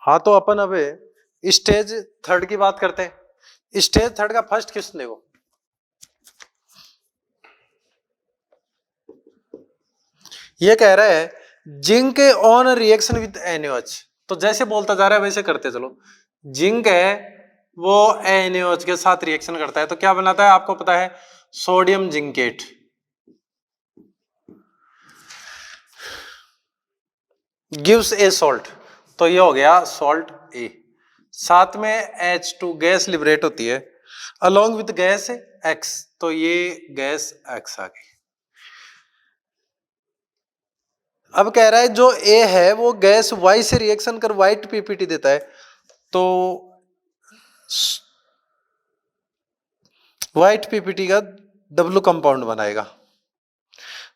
हाँ तो अपन अब स्टेज थर्ड की बात करते हैं। स्टेज थर्ड का फर्स्ट क्वेश्चन देखो, ये कह रहा है zinc on reaction with NaOH। तो जैसे बोलता जा रहा है वैसे करते चलो। जिंक है वो NaOH के साथ रिएक्शन करता है तो क्या बनाता है, आपको पता है, सोडियम जिंकेट। गिव्स ए सॉल्ट, तो ये हो गया सॉल्ट ए। साथ में H2 गैस लिबरेट होती है अलोंग विद गैस X, तो ये गैस X आ गई। अब कह रहा है जो ए है वो गैस Y से रिएक्शन कर व्हाइट पीपीटी देता है, तो व्हाइट पीपीटी का W कंपाउंड बनाएगा।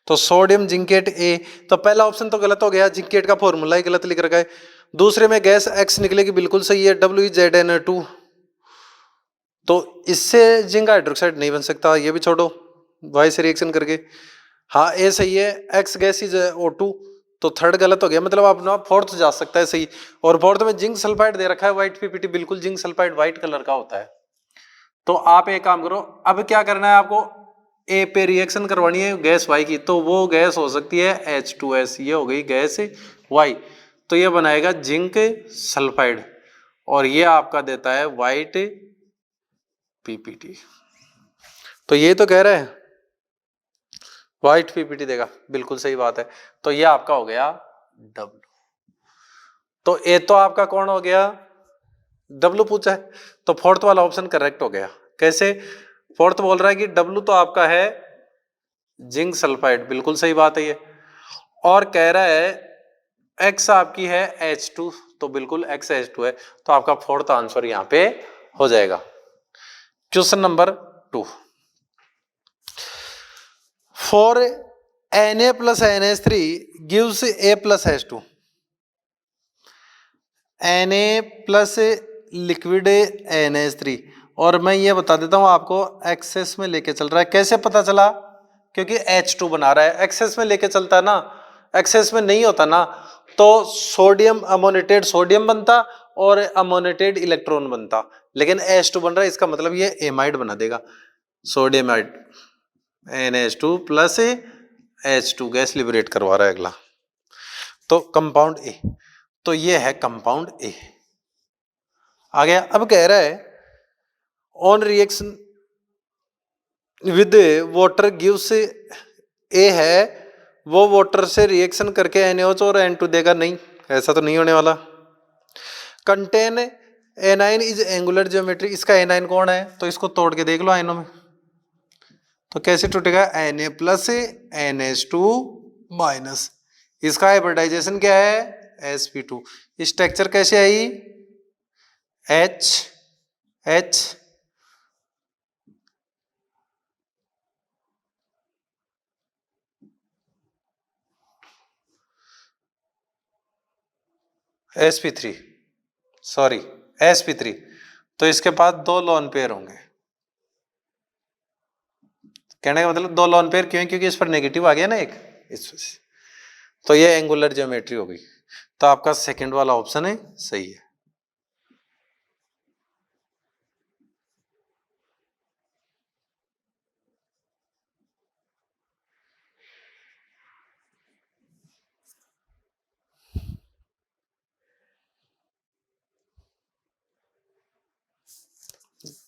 तो सोडियम जिंकेट ए, तो पहला ऑप्शन तो गलत हो गया, जिंकेट का फॉर्मूला ही गलत लिख रखा है। दूसरे में गैस X निकलेगी, बिल्कुल सही है, WZN2। तो इससे जिंक हाइड्रोक्साइड नहीं बन सकता, ये भी छोड़ो, वाई से रिएक्शन करके। हाँ ए सही है, X गैस इज O2, तो थर्ड गलत हो गया, मतलब अपना फोर्थ जा सकता है सही। और फोर्थ में जिंक सल्फाइड दे रखा है व्हाइट पीपीटी, बिल्कुल जिंक सल्फाइड व्हाइट कलर का होता है। तो आप एक काम करो, अब क्या करना है आपको, ए पे रिएक्शन करवानी है गैस वाई की, तो वो गैस हो सकती है H2S, ये हो गई गैस वाई, तो ये बनाएगा जिंक सल्फाइड और ये आपका देता है व्हाइट पीपीटी। तो ये तो कह रहा है व्हाइट पीपीटी देगा, बिल्कुल सही बात है। तो ये आपका हो गया W। तो ए तो आपका कौन हो गया, W पूछा है, तो फोर्थ वाला ऑप्शन करेक्ट हो गया। कैसे, फोर्थ बोल रहा है कि W तो आपका है जिंक सल्फाइड, बिल्कुल सही बात है ये। और कह रहा है X आपकी है H2, तो बिल्कुल X H2 है, तो आपका फोर्थ आंसर यहां पे हो जाएगा। Question number 2, for Na plus NH3 gives A plus H2। Na plus liquid NH3, और मैं ये बता देता हूं आपको एक्सेस में लेके चल रहा है। कैसे पता चला, क्योंकि H2 बना रहा है, एक्सेस में लेके चलता है ना, एक्सेस में नहीं होता ना तो सोडियम अमोनेटेड सोडियम बनता और अमोनेटेड इलेक्ट्रॉन बनता, लेकिन H2 बन रहा है, इसका मतलब ये एमाइड बना देगा, सोडियमाइड। NH2 plus H2 gas liberate करवा रहा है अगला, तो कंपाउंड ए, तो ये है कंपाउंड ए आ गया। अब कह रहा है on reaction with water gives ए है, वो वाटर से रिएक्शन करके NaOH और N2 देगा, नहीं ऐसा तो नहीं होने वाला। Contain A9 is angular geometry, इसका एनाइन कौन है, तो इसको तोड़ के देख लो आयनों में, तो कैसे टूटेगा, Na प्लस NH2 माइनस, इसका हाइब्रिडाइजेशन क्या है sp2, स्ट्रक्चर कैसे आई H H sp3, sorry sp3, तो इसके बाद दो लोन पेयर होंगे। कहने का मतलब दो लोन पेयर क्यों, क्योंकि इस पर नेगेटिव आ गया ना एक, इस वजह से, तो ये एंगुलर ज्योमेट्री हो गई। तो आपका सेकंड वाला ऑप्शन है सही है।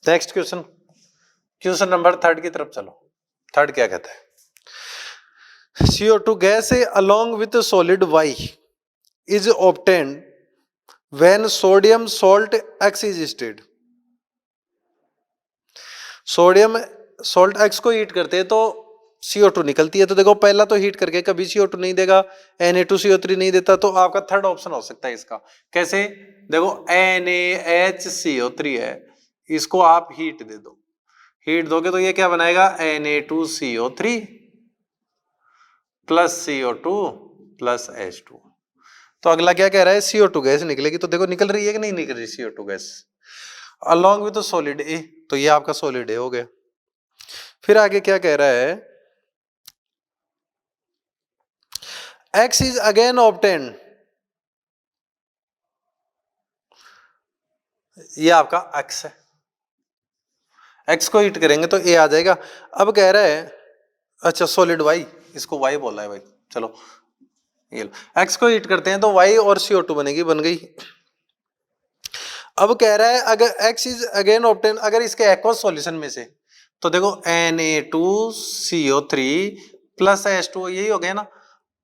Next question, question number third की तरफ चलो। थर्ड क्या कहता है, CO2 gas along with solid Y is obtained when sodium salt X is stirred। Sodium salt X को हीट करते हैं तो CO2 निकलती है, तो देखो पहला तो हीट करके कभी CO2 नहीं देगा, Na2CO3 नहीं देता, तो आपका थर्ड ऑप्शन हो सकता है इसका। कैसे, देखो NaHCO3 है, इसको आप हीट दे दो, हीट दोगे तो ये क्या बनाएगा, Na2CO3 plus CO2 plus H2। तो अगला क्या कह रहा है, CO2 गैस निकलेगी, तो देखो निकल रही है कि नहीं निकल रही CO2 gas along with solid A, तो ये आपका सॉलिड ए हो गया। फिर आगे क्या कह रहा है, X is again obtained ये आपका x है, x को हीट करेंगे तो a आ जाएगा। अब कह रहा है अच्छा सॉलिड y, इसको y बोला है भाई, चलो ये लो, x को हीट करते हैं तो y और CO2 बनेगी, बन गई। अब कह रहा है अगर x इज अगेन ऑब्टेन, अगर इसके एक्वस सॉल्यूशन में से, तो देखो Na2CO3 प्लस H2O, यही हो गया ना।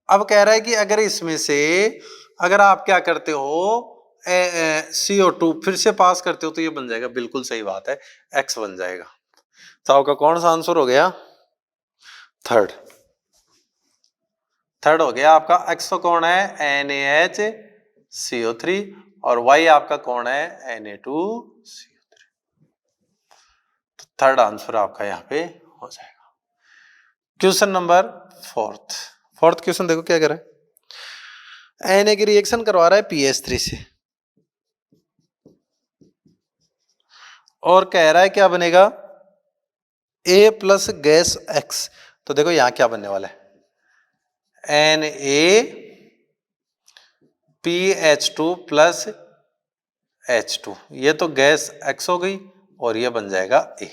अब कह रहा है कि अगर इसमें से अगर आप क्या करते हो CO2 फिर से पास करते हो तो ये बन जाएगा, बिल्कुल सही बात है, X बन जाएगा। तो आपका कौन सा आंसर हो गया? थर्ड हो गया आपका। X तो कौन है? NaHCO3 और Y आपका कौन है? Na2CO3। तो थर्ड आंसर आपका यहाँ पे हो जाएगा। क्वेश्चन नंबर फोर्थ क्वेश्चन देखो क्या कर रहा है। Na की रिएक्शन करवा रहा है PH3 से और कह रहा है क्या बनेगा? A plus gas X। तो देखो यहां क्या बनने वाला है, NaPH2 प्लस H2, ये तो गैस X हो गई और ये बन जाएगा A।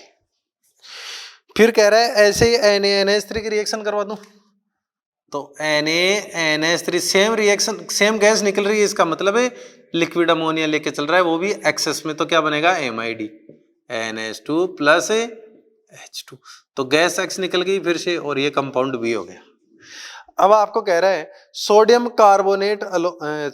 फिर कह रहा है ऐसे ही NaNH3 की रिएक्शन करवा दूं, तो NaNH3 same reaction, same gas निकल रही है, इसका मतलब है लिक्विड अमोनिया लेके चल रहा है, वो भी एक्सेस में, तो क्या बनेगा? MID NH2 plus H2। तो गैस X निकल गई फिर से और ये कंपाउंड भी हो गया। अब आपको कह रहा है sodium carbonate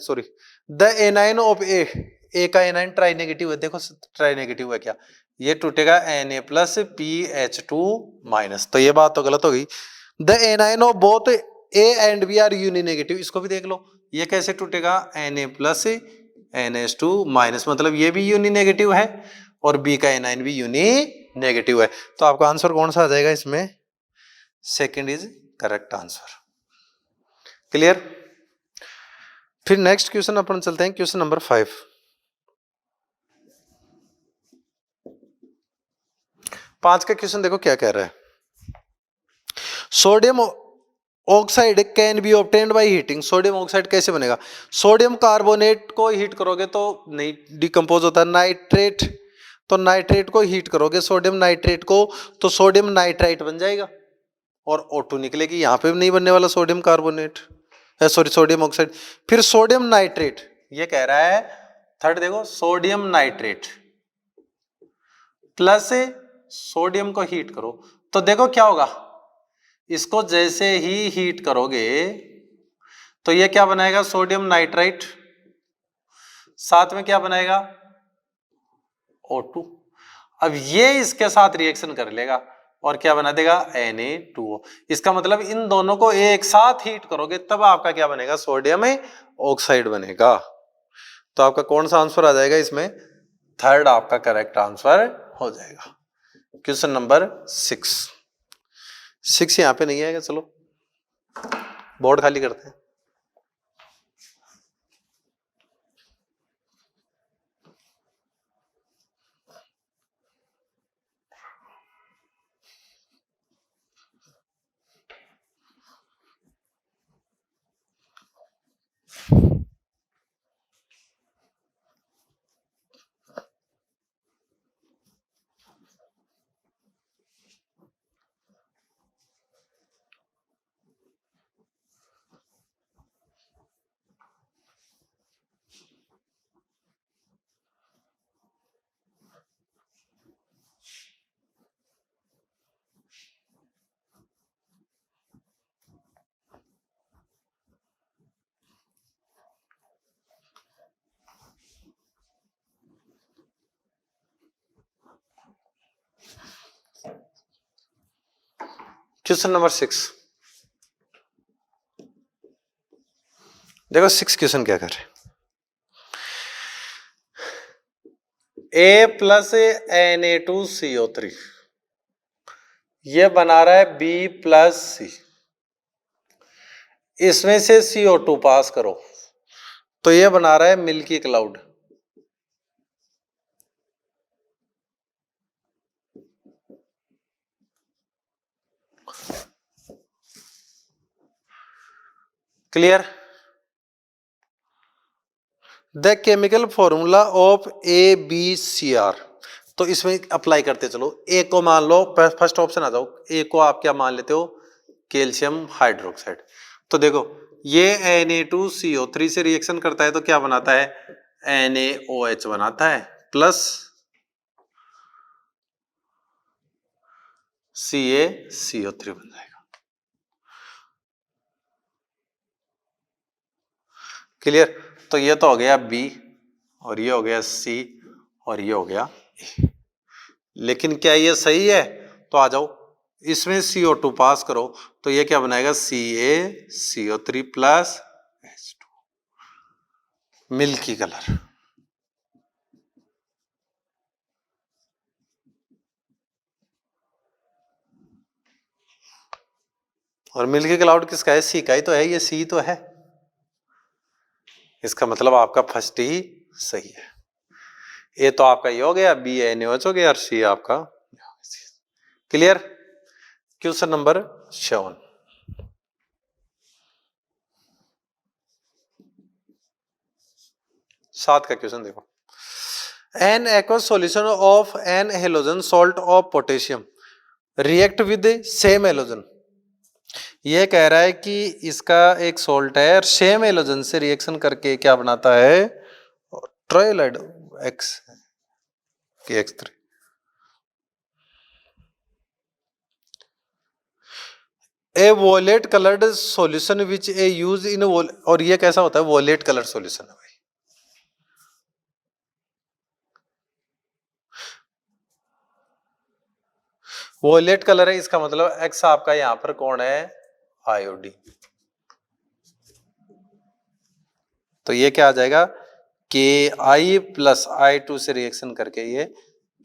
sorry the anion of A का एनाइन ट्राई नेगेटिव है, देखो ट्राई नेगेटिव है क्या, ये टूटेगा Na प्लस PH2 माइनस, तो ये बात तो गलत हो गई। The anion of both A and B are uninegative, इसको भी देख लो, ये कैसे टूटेगा? Na प्लस NH2 माइनस, मतलब ये भी यूनि नेगेटिव है और बी का एनाइन भी यूनि नेगेटिव है। तो आपका आंसर कौन सा आ जाएगा इसमें? Second is correct answer. Clear? फिर नेक्स्ट क्वेश्चन अपन चलते हैं, क्वेश्चन नंबर 5। पांच का क्वेश्चन देखो क्या कह रहा है। Sodium oxide can be obtained by heating. Sodium oxide कैसे बनेगा? सोडियम कार्बोनेट को हीट करोगे तो नहीं डिकम्पोज होता है। नाइट्रेट, तो नाइट्रेट को हीट करोगे, सोडियम नाइट्रेट को, तो सोडियम नाइट्राइट बन जाएगा और O2 निकलेगी, यहां पे भी नहीं बनने वाला sodium carbonate, sorry sodium oxide. फिर सोडियम नाइट्रेट, ये कह रहा है थर्ड देखो, सोडियम नाइट्रेट प्लस सोडियम को हीट करो, तो देखो क्या होगा, इसको जैसे ही हीट करोगे तो ये क्या बनाएगा? सोडियम नाइट्राइट, साथ में क्या बनाएगा? O2। अब ये इसके साथ रिएक्शन कर लेगा और क्या बना देगा? Na2O। इसका मतलब इन दोनों को एक साथ हीट करोगे तब आपका क्या बनेगा? सोडियम ऑक्साइड बनेगा। तो आपका कौन सा आंसर आ जाएगा इसमें? थर्ड आपका करेक्ट आंसर हो जाएगा। क्वेश्चन नंबर 6 यहां पे नहीं आएगा, चलो बोर्ड खाली करते हैं। क्वेश्चन नंबर 6 देखो, 6 क्वेश्चन क्या कर रहे हैं। A प्लस Na2CO3 ये बना रहा है B प्लस C, इसमें से CO2 पास करो तो ये बना रहा है milky cloud. Clear? The chemical formula of AbCr। तो इसमें अप्लाई करते चलो। ए को मान लो, फर्स्ट ऑप्शन आ जाओ, ए को आप क्या मान लेते हो, कैल्शियम हाइड्रोक्साइड। तो देखो ये Na2CO3 से रिएक्शन करता है तो क्या बनाता है, NaOH बनाता है प्लस CaCO3 बन जाएगा। क्लियर। तो ये तो हो गया B और ये हो गया C और ये हो गया A। लेकिन क्या ये सही है, तो आ जाओ इसमें CO2 पास करो तो ये क्या बनाएगा, CaCO3 plus H2, milky colour. और मिल्की क्लाउड किसका है, सी का ही तो है, ये सी तो है। इसका मतलब आपका फर्स्ट ही सही है। ए तो आपका ये हो गया, बी NaOH हो गया और सी आपका। क्लियर। क्वेश्चन नंबर 7, 7 का क्वेश्चन देखो। An aqueous solution of an halogen salt of potassium react with same halogen. ये कह रहा है कि इसका एक सॉल्ट है और सेम हेलोजन से रिएक्शन करके क्या बनाता है, trihalide X X3। A violet coloured solution which a use in, और ये कैसा होता है, वॉलेट कलर सॉल्यूशन है भाई। वॉलेट कलर है, इसका मतलब एक्स आपका यहां पर कौन है, आयोडीन। तो ये क्या आ जाएगा, Ki प्लस I2 से रिएक्शन करके ये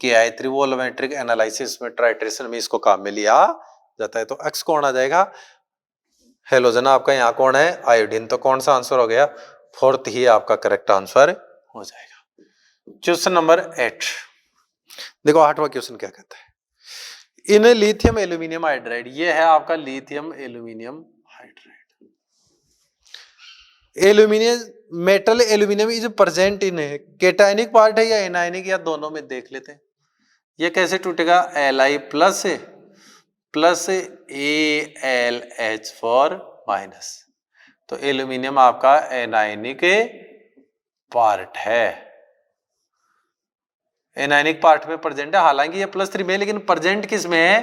Ki3 वॉल्यूमेट्रिक एनालिसिस में ट्राइट्रेशन में इसको काम में लिया जाता है। तो एक्स कौन आ जाएगा, हेलोजन आपका यहाँ कौन है, आयोडीन। तो कौन सा आंसर हो गया, फोर्थ ही आपका करेक्ट आंसर हो जाएगा। क्वेश्चन नंबर 8 देखो, 8वां क्वेश्चन क्या कहता है, इन लिथियम एल्यूमिनियम हाइड्राइड, ये है आपका lithium aluminium hydride. Aluminium metal aluminium is present in, cationic part है या एनायनिक, या दोनों में देख लेते हैं। ये कैसे टूटेगा, Li plus plus AlH4 minus. तो एल्यूमिनियम आपका एनायनिक पार्ट है, एनायनिक पार्ट में प्रेजेंट है। हालांकि ये +3 में, लेकिन प्रेजेंट किस में है,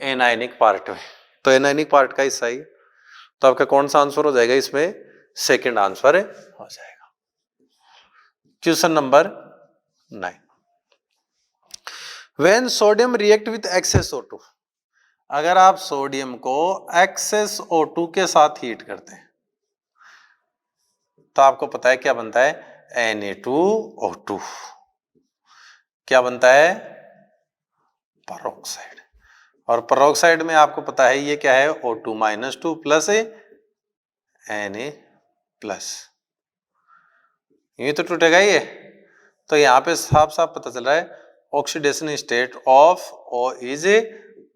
एनायनिक पार्ट में। तो एनायनिक पार्ट का हिस्सा ही, तो आपका कौन सा आंसर हो जाएगा इसमें, सेकंड आंसर हो जाएगा। Question number 9, when sodium react with access O2, अगर आप सोडियम को एक्सेस O2 के साथ हीट करते हैं तो आपको पता है क्या बनता है, Na2O2। क्या बनता है, पेरोक्साइड। और पेरोक्साइड में आपको पता है ये क्या है, O2-2 प्लस Na प्लस। ये तो टूटेगा ये। तो यहां पे साफ साफ पता चल रहा है oxidation state of O is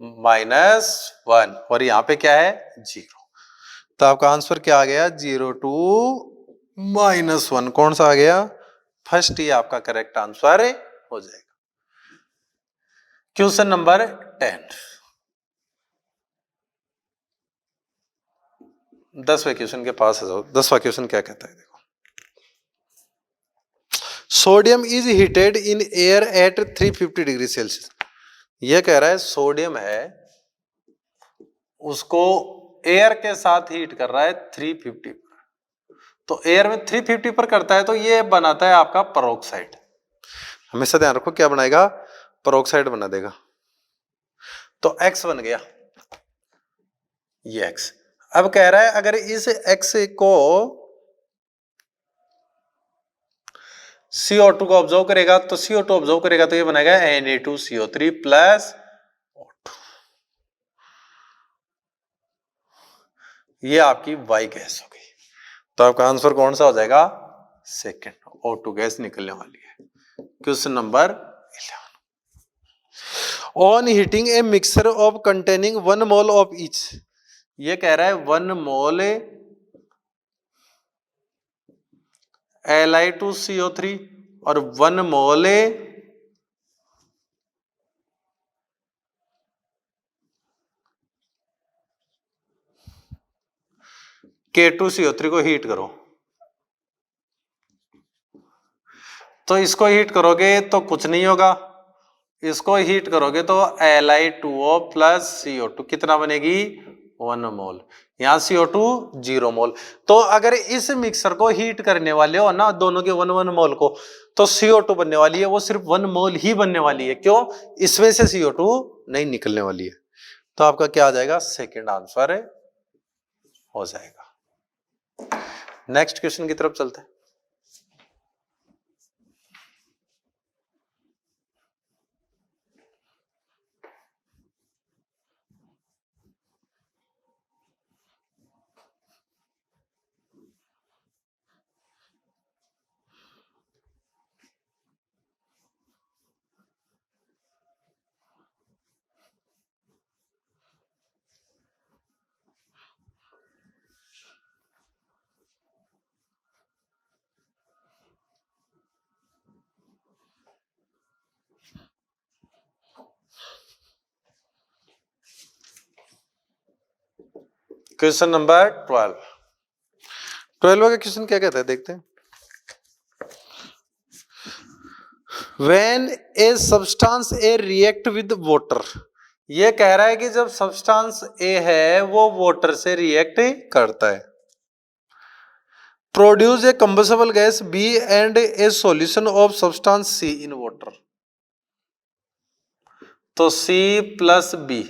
-1 और यहां पे क्या है, 0। तो आपका आंसर क्या आ गया, 0 to -1। कौन सा आ गया, फर्स्ट ही आपका करेक्ट आंसर हो जाएगा। क्वेश्चन नंबर 10, 10वें क्वेश्चन के पास आ जाओ। 10वां क्वेश्चन क्या कहता है, देखो, sodium is heated in air at 350 degree Celsius. यह कह रहा है सोडियम है, उसको एयर के साथ हीट कर रहा है 350 पर। तो एयर में 350 पर करता है तो ये बनाता है आपका पेरोक्साइड। हमेशा ध्यान रखो क्या बनाएगा, पेरोक्साइड बना देगा। तो X बन गया ये X। अब कह रहा है अगर इस X को CO2 को ऑब्जर्व करेगा तो CO2 ऑब्जर्व करेगा तो ये बनेगा Na2CO3 प्लस O2। ये आपकी Y गैस हो गई। तो आपका आंसर कौन सा हो जाएगा, सेकंड, O2 गैस निकलने वाली है। Question number 11, on heating a mixer of containing 1 mole of each. ये कह रहा है 1 मोल Li2CO3 और 1 मोल K2CO3 को हीट करो। तो इसको हीट करोगे तो कुछ नहीं होगा, इसको हीट करोगे तो Li2O प्लस CO2 कितना बनेगी 1 मोल, यहाँ CO2 0 मोल। तो अगर इस मिक्सर को हीट करने वाले हो ना दोनों के 1 मोल को, तो CO2 बनने वाली है वो सिर्फ 1 मोल ही बनने वाली है। क्यों? इसमें से CO2 नहीं निकलने वाली है। तो आपका क्या आ जाएगा? सेकंड आंसर हो जाएगा। नेक्स्ट क्वेश्चन की तरफ चलते हैं। क्वेश्चन नंबर 12 का क्वेश्चन क्या कहता है देखते हैं। When a substance A react with water, ये कह रहा है कि जब सब्सटेंस A है वो वाटर से रिएक्ट करता है, produce a combustible gas B and a solution of substance C in water. तो C प्लस B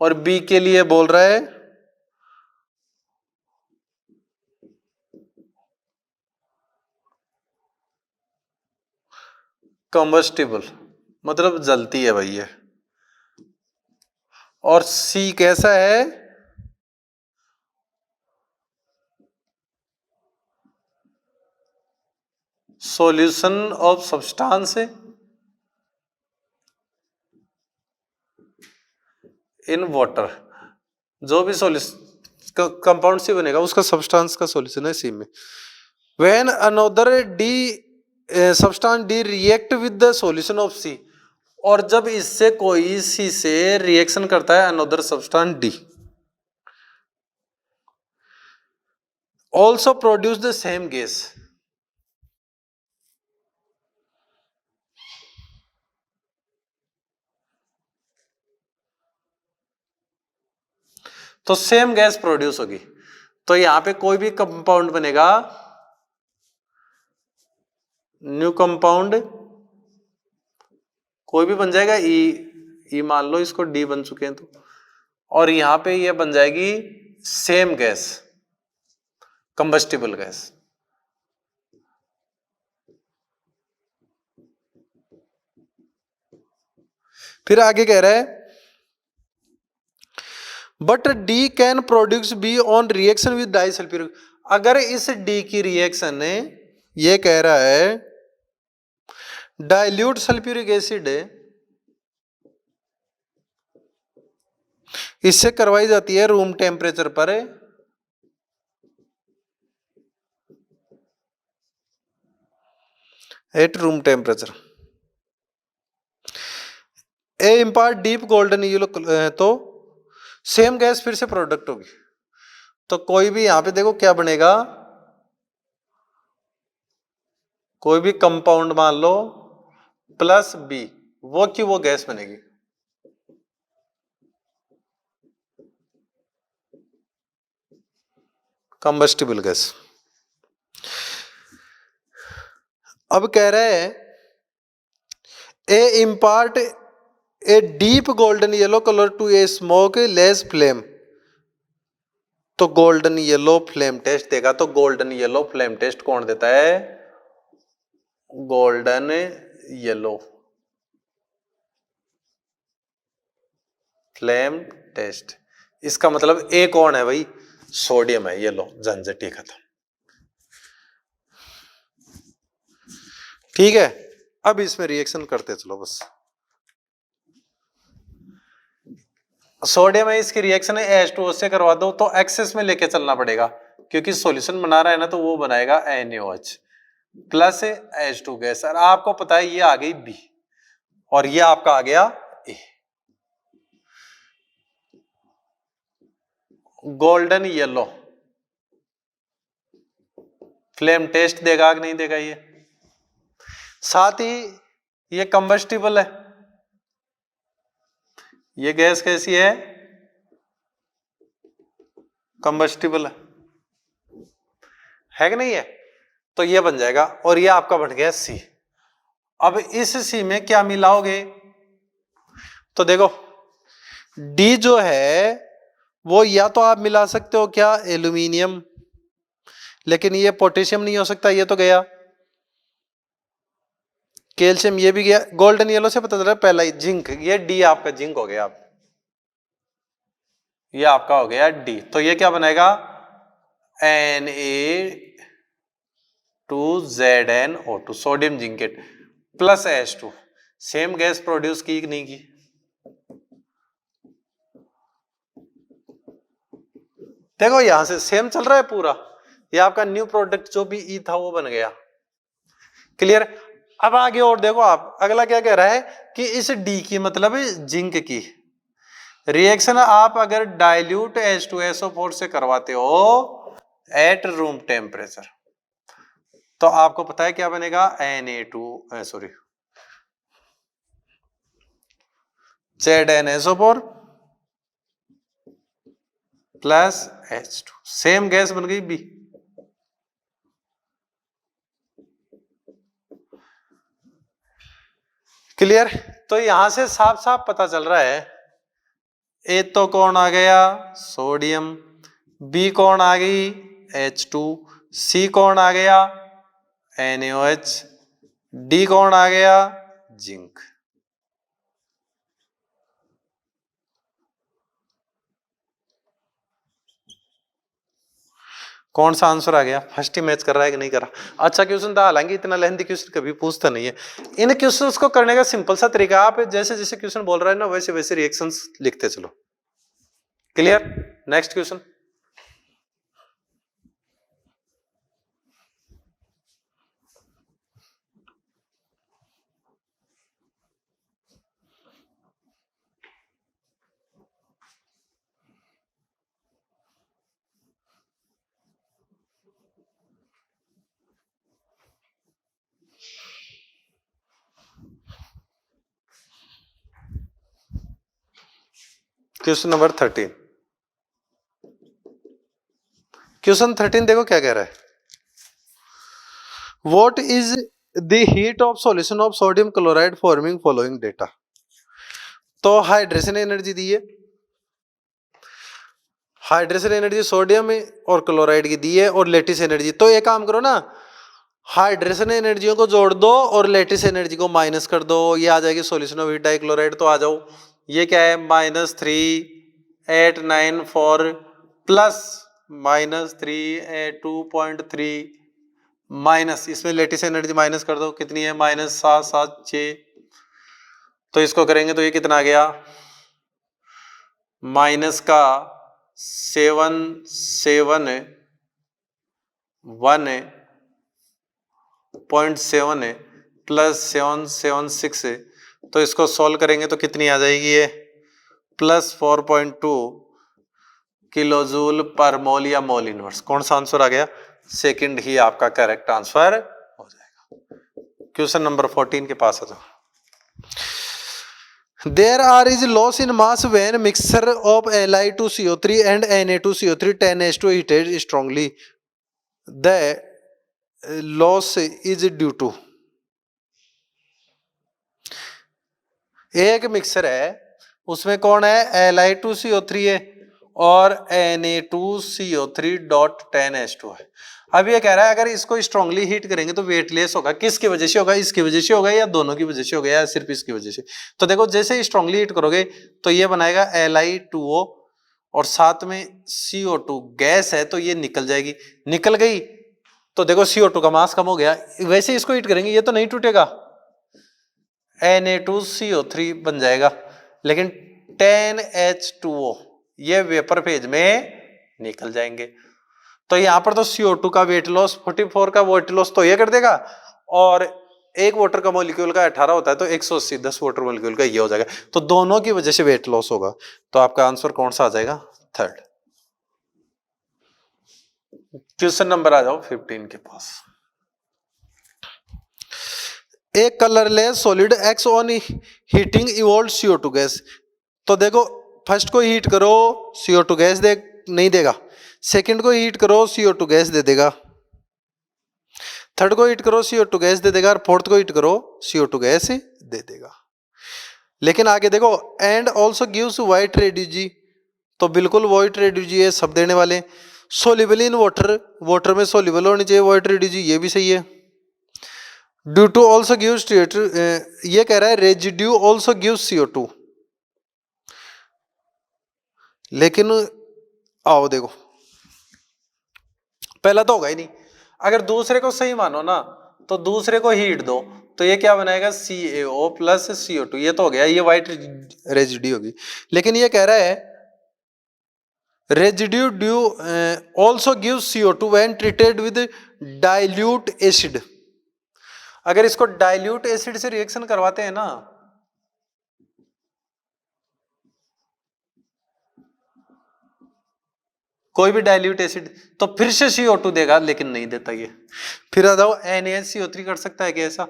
और B के लिए बोल रहा है कंबस्टिबल, मतलब जलती है भाई ये। और C कैसा है? Solution of substance in water. जो भी सॉल्यूशन कंपाउंड सी बनेगा उसका सब्सटेंस का सॉल्यूशन है सी में। When another D substance D react with the solution of C, और जब इससे कोई सी से रिएक्शन करता है another substance D, also produce the same gas. तो सेम गैस प्रोड्यूस होगी। तो यहां पे कोई भी कंपाउंड बनेगा, न्यू कंपाउंड कोई भी बन जाएगा, ई मान लो इसको डी बन चुके हैं तो, और यहां पे ये बन जाएगी सेम गैस, कंबस्टिबल गैस। फिर आगे कह रहा है but D can produce be on reaction with disulphuric. अगर इस डी की रिएक्शन ये कह रहा है डाइल्यूट सल्फ्यूरिक एसिड इससे करवाई जाती है रूम टेम्परेचर पर at room temperature A impart deep golden yellow, तो सेम गैस फिर से प्रोडक्ट होगी। तो कोई भी यहां पे देखो क्या बनेगा, कोई भी कंपाउंड मान लो प्लस बी, वो की वो गैस बनेगी। Combustible gas. अब कह रहे हैं A impart a deep golden yellow colour to a smokeless flame. तो गोल्डन येलो फ्लेम टेस्ट देगा। तो गोल्डन येलो फ्लेम टेस्ट कौन देता है? Golden yellow flame test. इसका मतलब ए कौन है भाई? सोडियम है। येलो झंझट ही खत्म। ठीक है, अब इसमें रिएक्शन करते चलो बस। सोडियम है, इसकी रिएक्शन है H2O से करवा दो, तो एक्सेस में लेके चलना पड़ेगा क्योंकि सॉल्यूशन बना रहा है ना, तो वो बनाएगा NaOH। प्लस H2 गैस, और आपको पता है ये आ गई B और ये आपका आ गया A। Golden yellow flame test देगा कि नहीं देगा ये। साथ ही ये कंबस्टिबल है, ये गैस कैसी है, कंबस्टिबल है कि नहीं है। तो ये बन जाएगा और ये आपका बन गया C। अब इस C में क्या मिलाओगे, तो देखो D जो है वो या तो आप मिला सकते हो क्या, एल्यूमिनियम, लेकिन ये पोटेशियम नहीं हो सकता, ये तो गया। कैल्शियम ये भी गया। गोल्डन येलो से पता चल रहा है पहला ही जिंक, ये डी आपका जिंक हो गया। ये आपका हो गया डी। तो ये क्या बनेगा, Na2ZnO2 sodium zincate plus H2। Same gas produce की नहीं की, देखो यहां से सेम चल रहा है पूरा। ये आपका न्यू प्रोडक्ट जो भी ई था वो बन गया। क्लियर। अब आगे और देखो आप, अगला क्या कह रहा है कि इस डी की मतलब जिंक की रिएक्शन आप अगर डाइल्यूट H2SO4 से करवाते हो एट रूम टेम्परेचर, तो आपको पता है क्या बनेगा, ZnSO4 plus H2, same gas बन गई B। क्लियर। तो यहां से साफ साफ पता चल रहा है, ए तो कौन आ गया, सोडियम, बी कौन आ गई, H2, सी कौन आ गया, NaOH, डी कौन आ गया, जिंक। कौन सा आंसर आ गया, फर्स्ट ही मैच कर रहा है कि नहीं कर रहा। अच्छा क्वेश्चन था, हालांकि इतना लेंथी क्वेश्चन कभी पूछता नहीं है। इन क्वेश्चंस को करने का सिंपल सा तरीका, आप जैसे जैसे क्वेश्चन बोल रहे हैं ना वैसे वैसे रिएक्शंस लिखते चलो। Clear. Next question. Question number 13। Question 13 देखो क्या कह रहा है, what is the heat of solution of sodium chloride forming following data. तो हाइड्रेशन एनर्जी दी है, हाइड्रेशन एनर्जी सोडियम और क्लोराइड की दी है, और लेटिस एनर्जी। तो एक काम करो ना, हाइड्रेशन एनर्जियों को जोड़ दो और लेटिस एनर्जी को माइनस कर दो, ये आ जाएगी सॉल्यूशन ऑफ हीट डाइक्लोराइड। तो आ जाओ, ये क्या है, -3894 प्लस -382.3 माइनस, इसमें लेटिस एनर्जी माइनस कर दो, कितनी है, -776। तो इसको करेंगे तो ये कितना आ गया, माइनस का 771.7 प्लस 776 है। तो इसको सॉल्व करेंगे तो कितनी आ जाएगी ये, +4.2 किलो जूल पर मोल या मोल इनवर्स। कौन सा आंसर आ गया, सेकंड ही आपका करेक्ट आंसर हो जाएगा। क्वेश्चन नंबर 14 के पास आ जाओ। There are is loss in mass when mixture of Li2CO3 and Na2CO3 10H2 heated strongly. The loss is due to, एक मिक्सर है उसमें कौन है, Li2CO3 है और Na2CO3.10H2 है। अब ये कह रहा है अगर इसको स्ट्रांगली हीट करेंगे तो वेटलेस होगा, किसकी वजह से होगा, इसकी वजह से होगा या दोनों की वजह से होगा या सिर्फ इसकी वजह से। तो देखो जैसे स्ट्रांगली हीट करोगे तो ये बनाएगा Li2O और साथ में CO2 गैस है तो ये निकल जाएगी, निकल गई तो देखो CO2 का मास कम हो गया। वैसे इसको हीट करेंगे ये तो नहीं टूटेगा, Na2CO3 बन जाएगा, लेकिन 10H2O ये वेपर फेज में निकल जाएंगे। तो यहाँ पर तो CO2 का वेट लॉस 44 का वेट लॉस तो ये कर देगा, और एक वाटर का मॉलिक्यूल का 18 होता है तो 180 10 वाटर मॉलिक्यूल का ये हो जाएगा, तो दोनों की वजह से वेट लॉस होगा। तो आपका आंसर कौन सा आ जाएगा? थर्ड। क्वेश्चन नंबर आ जाओ 15 के पास। एक colourless solid x on heating evolve CO2 gas. तो देखो फर्स्ट को हीट करो CO2 गैस दे नहीं देगा, सेकंड को हीट करो CO2 गैस दे देगा, थर्ड को हीट करो CO2 गैस दे देगा, और फोर्थ को हीट करो CO2 गैस दे देगा। लेकिन आगे देखो एंड ऑल्सो गिव्स व्हाइट रेड्यूजी, तो बिल्कुल व्हाइट रेड्यूजी है सब देने वाले। सोल्यूबल इन वाटर, वाटर में सोल्यूबल होनी चाहिए व्हाइट रेड्यूजी, ये भी सही है। ड्यू टू ऑल्सो गिव्स, ये कह रहा है रेजिड्यू ऑल्सो गिव्स CO2, लेकिन आओ देखो पहला तो होगा ही नहीं। अगर दूसरे को सही मानो ना तो दूसरे को हीट दो तो ये क्या बनाएगा CaO प्लस CO2, ये तो हो गया, ये व्हाइट रेजिड्यू होगी। लेकिन ये कह रहा है residue due also give CO2 when treated with dilute acid. अगर इसको डाइल्यूट एसिड से रिएक्शन करवाते हैं ना कोई भी डाइल्यूट एसिड, तो फिर से CO2 देगा, लेकिन नहीं देता ये। फिर आ जाओ NaHCO3 कर सकता है क्या ऐसा?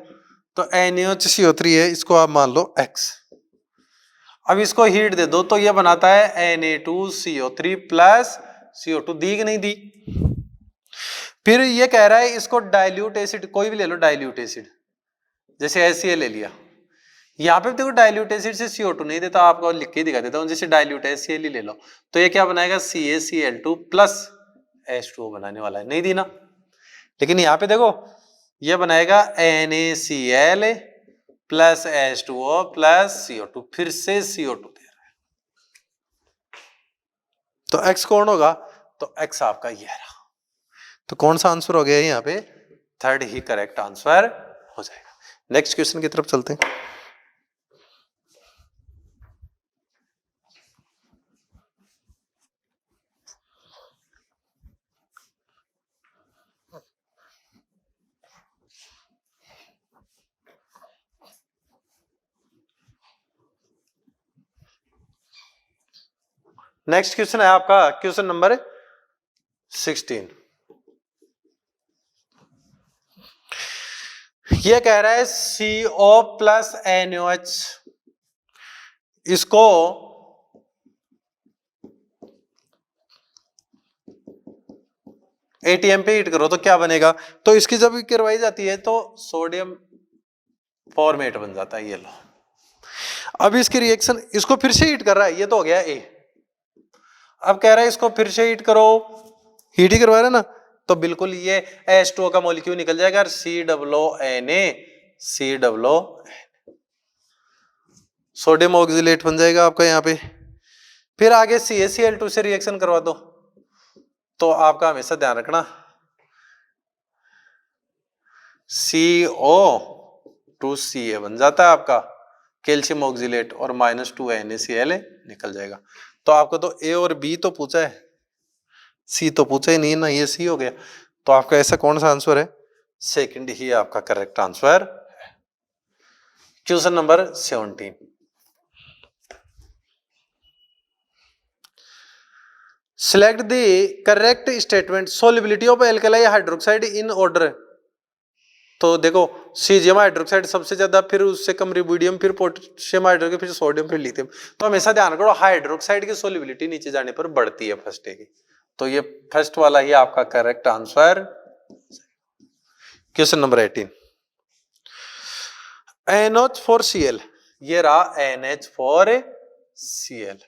तो NaHCO3 है, इसको आप मान लो X। अब इसको हीट दे दो तो ये बनाता है Na2CO3 प्लस CO2, दी कि नहीं दी? फिर ये कह रहा है इसको डाइल्यूट एसिड, कोई भी ले लो डाइल्यूट एसिड, जैसे HCl ले लिया, यहाँ पे देखो डाइल्यूट एसिड से CO2 नहीं देता, आपको लिख के दिखा देता हूँ, जैसे डाइल्यूट HCl ही ले लो, तो ये क्या बनाएगा CaCl2 प्लस H2O बनाने वाला है, नहीं दी ना। लेकिन यहाँ पे देखो ये बनाएगा NaCl plus H2O plus CO2, फिर से CO2 दे रहा है, तो X कौन होगा? तो X आपका ये रहा। तो कौन सा आंसर हो गया यहाँ पे? थर्ड ही करेक्ट आंसर हो जाएगा। नेक्स्ट क्वेश्चन की तरफ चलते हैं। नेक्स्ट क्वेश्चन है आपका क्वेश्चन नंबर 16। ये कह रहा है CO प्लस NaOH, इसको ATM पे हीट करो तो क्या बनेगा? तो इसकी जब करवाई जाती है तो सोडियम फॉर्मेट बन जाता है, ये लो। अब इसकी रिएक्शन, इसको फिर से हीट कर रहा है, ये तो हो गया A। अब कह रहा है इसको फिर से हीट करो, हीट ही करवा रहा है ना, तो बिल्कुल ये H2O का मॉलिक्यूल निकल जाएगा और COO सोडियम ऑक्सिलेट बन जाएगा आपका यहाँ पे। फिर आगे CaCl2 से रिएक्शन करवा दो, तो आपका हमेशा ध्यान रखना CO2Ca बन जाता है आपका कैल्शियम ऑक्सिलेट, और -2 NaCl निकल जाएगा। तो आपको तो A और B तो पूछा है, C तो पूछा ही नहीं ना, ये C हो गया। तो आपका ऐसा कौन सा आंसर है? सेकंड ही आपका करेक्ट आंसर है। Question number 17। Select the correct statement solubility of alkali hydroxide in order. तो देखो सीजियम हाइड्रोक्साइड सबसे ज्यादा, फिर उससे कम रुबिडियम, फिर पोटेशियम हाइड्रोक्साइड, फिर सोडियम, फिर लिथियम। तो हमेशा ध्यान रखो हाइड्रोक्साइड की सोल्युबिलिटी नीचे जाने पर बढ़ती है फर्स्ट की, तो ये फर्स्ट वाला ही आपका correct answer. Question number 18। NH4Cl, ये रहा NH4Cl।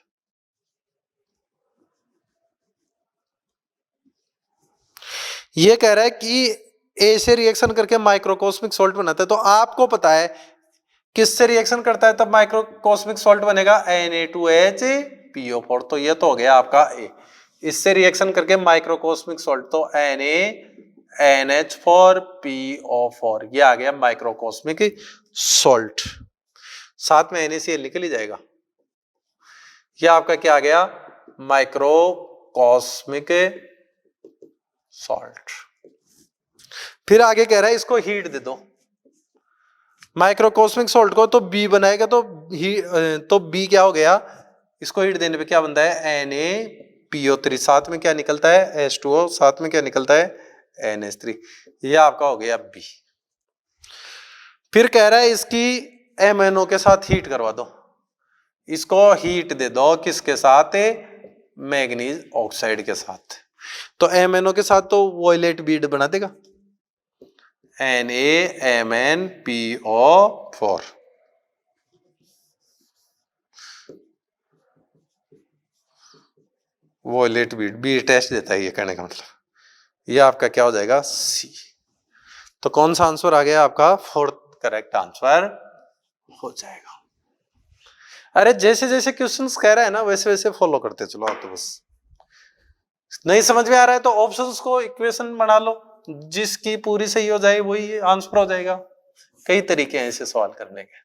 ये कह रहा है कि A से रिएक्शन करके माइक्रोकॉस्मिक सॉल्ट बनाता है, तो आपको पता है किससे रिएक्शन करता है तब माइक्रोकॉस्मिक सॉल्ट बनेगा Na2HPO4, तो ये तो हो गया आपका A। इससे रिएक्शन करके माइक्रोकॉस्मिक सॉल्ट, तो NaNH4PO4, ये आ गया माइक्रोकॉस्मिक सॉल्ट। साथ में NaCl निकल ही जाएगा, ये आपका क्या आ गया? माइक्रोकॉस्मिक सॉल्ट। फिर आगे कह रहा है इसको हीट दे दो, माइक्रोकॉस्मिक सॉल्ट को, तो बी बनाएगा तो तो बी क्या हो गया, इसको हीट देने पे क्या बनता है Na PO3, साथ में क्या निकलता है H2O, साथ में क्या निकलता है NH3, ये आपका हो गया बी। फिर कह रहा है इसकी MnO के साथ हीट करवा दो, इसको हीट दे दो किसके साथ, मैग्नीज ऑक्साइड के साथ, तो MnO के साथ तो वॉयलेट बीड बना देगा NaMnPO4, violet Beed, B test देता है ये, कहने का मतलब ये आपका क्या हो जाएगा सी। तो कौन सा आंसर आ गया आपका, फोर्थ करेक्ट आंसर हो जाएगा। अरे जैसे जैसे क्वेश्चंस कह रहा है ना वैसे वैसे फॉलो करते चलो आप, तो बस नहीं समझ में आ रहा है तो ऑप्शंस को इक्वेशन बना लो, जिसकी पूरी सही हो जाए वही आंसर हो जाएगा। कई तरीके हैं इसे सवाल करने के।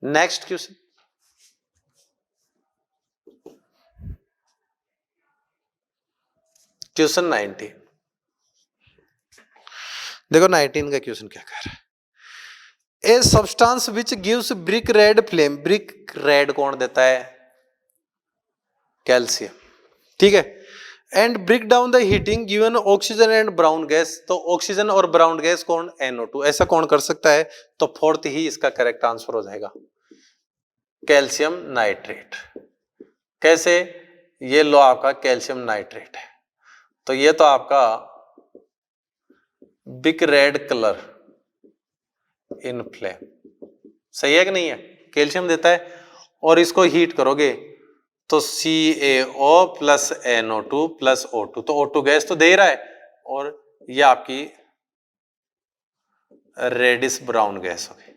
Next question, question 19। देखो 19 का क्वेश्चन क्या कह रहा है, a substance which gives brick red flame, brick red कौन देता है, कैल्शियम, ठीक है, and brick down the heating given oxygen and brown gas, तो ऑक्सीजन और ब्राउन गैस कौन, NO2, ऐसा कौन कर सकता है, तो फोर्थ ही इसका करेक्ट आंसर हो जाएगा, कैल्शियम नाइट्रेट। कैसे, ये लो आपका कैल्शियम नाइट्रेट है, तो ये तो आपका बिग रेड कलर इन फ्लेम, सही है कि नहीं है, कैल्शियम देता है, और इसको हीट करोगे तो CaO plus NO2 plus O2, तो O2 गैस तो दे ही रहा है, और ये आपकी रेडिश ब्राउन गैस होगी।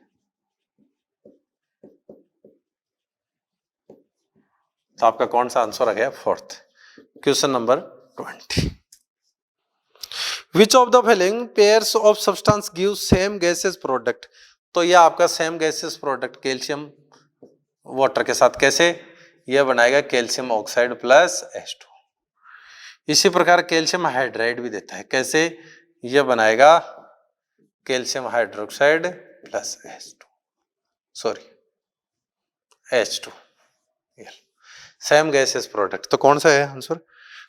तो आपका कौन सा आंसर आ गया, fourth. Question number 20, which of the following pairs of substance give same gases product, तो ये आपका same gases product calcium water के साथ, कैसे, यह बनाएगा कैल्शियम ऑक्साइड प्लस H2। इसी प्रकार कैल्शियम हाइड्राइड भी देता है, कैसे, यह बनाएगा calcium hydroxide plus H2। Same gases product, तो कौन सा है आंसर,